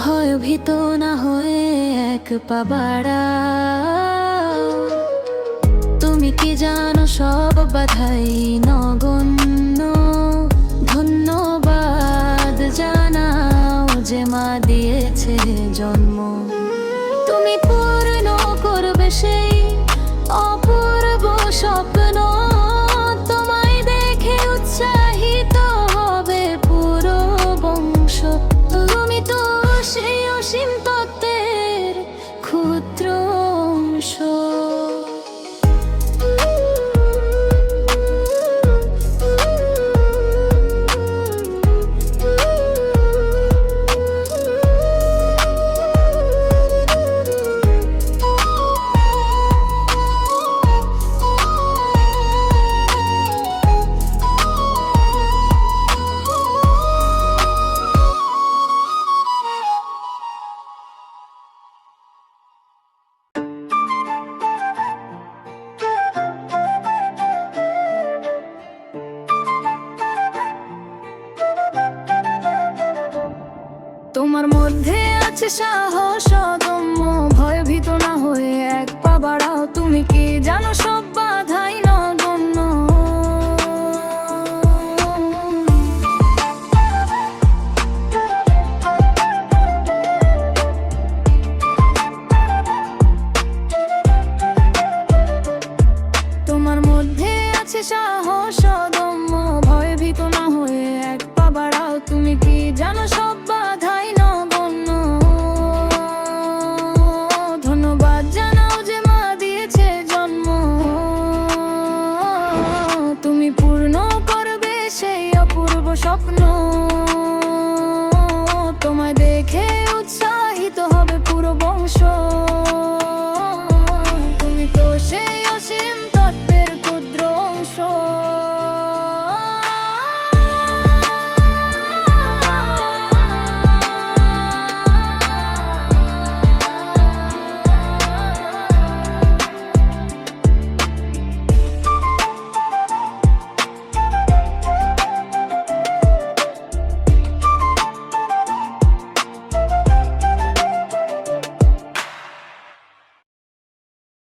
ভয়ভীত না হয়ে এক পা বাড়াও। তুমি কি জানো সব বাধাই নগণ্য। ধন্যবাদ জানাও যে মা দিয়েছে জন্ম। তুমি পূর্ণ করবে সেই অপূর্ব স্বপ্ন। তোমায় দেখে উৎসাহিত হবে পুরো বংশ। তুমি তো সেই অসীম তত্ত্বের ক্ষুদ্র অংশ। তোমার মধ্যে আছে সাহস অদম্য। ভয়ভীত না হয়ে এক পা বাড়াও। তুমি কি জানো